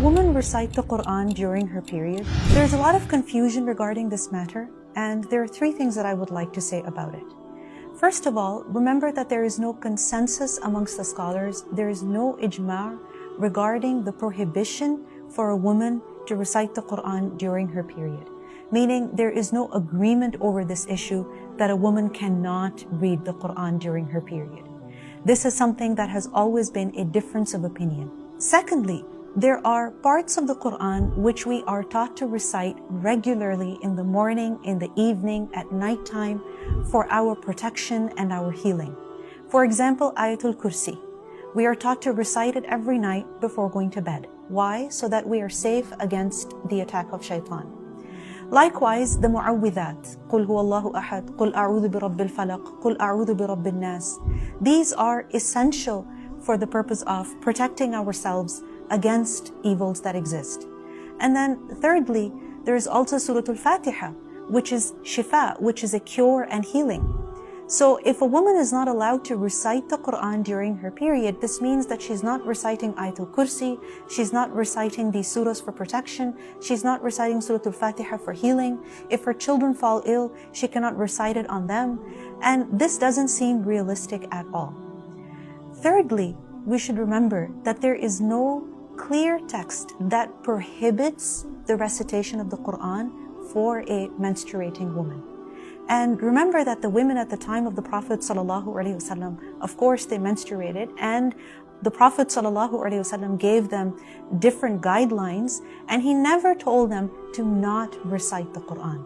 a woman recite the Quran during her period? There's a lot of confusion regarding this matter, and there are three things that I would like to say about it. First of all, remember that there is no consensus amongst the scholars, there is no ijma' regarding the prohibition for a woman to recite the Quran during her period. Meaning there is no agreement over this issue that a woman cannot read the Quran during her period. This is something that has always been a difference of opinion. Secondly, there are parts of the Quran which we are taught to recite regularly in the morning, in the evening, at nighttime for our protection and our healing. For example, Ayatul Kursi. We are taught to recite it every night before going to bed. Why? So that we are safe against the attack of shaitan. Likewise, the mu'awwidhat, قُلْ هُوَ اللَّهُ أَحَدٌ, قُلْ أَعُوذُ بِرَبِّ الْفَلَقِ, قُلْ أَعُوذُ بِرَبِّ النَّاسِ. These are essential for the purpose of protecting ourselves against evils that exist. And then thirdly, there is also Surah Al-Fatiha, which is shifa, which is a cure and healing. So if a woman is not allowed to recite the Quran during her period, this means that she's not reciting Ayatul Kursi, she's not reciting these surahs for protection, she's not reciting Surah Al-Fatiha for healing. If her children fall ill, she cannot recite it on them. And this doesn't seem realistic at all. Thirdly, we should remember that there is no clear text that prohibits the recitation of the Quran for a menstruating woman. And remember that the women at the time of the Prophet ﷺ, of course they menstruated, and the Prophet ﷺ gave them different guidelines, and he never told them to not recite the Quran.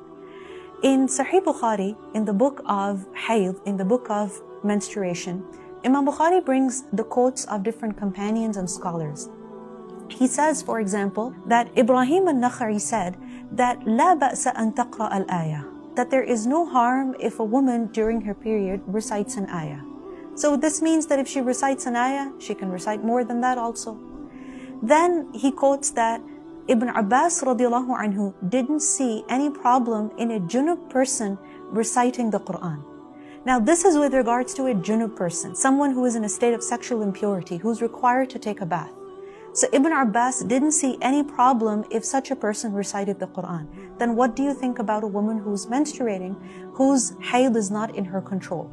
In Sahih Bukhari, in the book of Hayd, in the book of menstruation, Imam Bukhari brings the quotes of different companions and scholars. He says, for example, that Ibrahim al-Nakhai said that لا بأس أن تقرأ الآية, that there is no harm if a woman during her period recites an ayah. So this means that if she recites an ayah, she can recite more than that also. Then he quotes that Ibn Abbas radiallahu anhu didn't see any problem in a junub person reciting the Quran. Now this is with regards to a junub person, someone who is in a state of sexual impurity, who's required to take a bath. So Ibn Abbas didn't see any problem if such a person recited the Quran. Then what do you think about a woman who's menstruating, whose hayd is not in her control?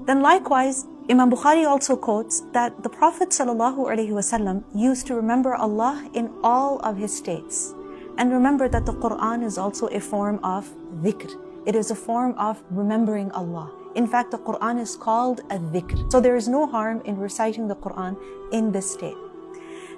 Then likewise, Imam Bukhari also quotes that the Prophet ﷺ used to remember Allah in all of his states. And remember that the Quran is also a form of dhikr. It is a form of remembering Allah. In fact, the Quran is called a dhikr. So there is no harm in reciting the Quran in this state.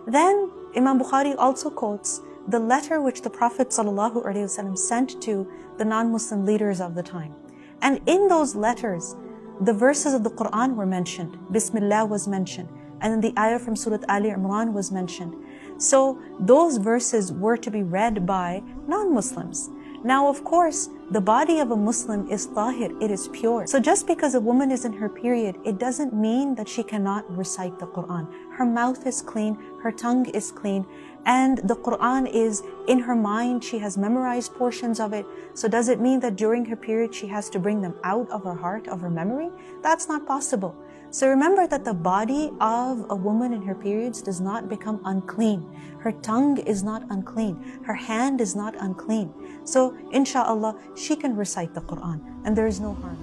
Then Imam Bukhari also quotes the letter which the Prophet ﷺ sent to the non-Muslim leaders of the time. And in those letters, the verses of the Quran were mentioned. Bismillah was mentioned. And then the ayah from Surah Ali Imran was mentioned. So those verses were to be read by non-Muslims. Now, of course, the body of a Muslim is tahir, it is pure. So just because a woman is in her period, it doesn't mean that she cannot recite the Quran. Her mouth is clean, her tongue is clean, and the Quran is in her mind, she has memorized portions of it. So does it mean that during her period she has to bring them out of her heart, of her memory? That's not possible. So remember that the body of a woman in her periods does not become unclean. Her tongue is not unclean. Her hand is not unclean. So inshallah, she can recite the Quran and there is no harm.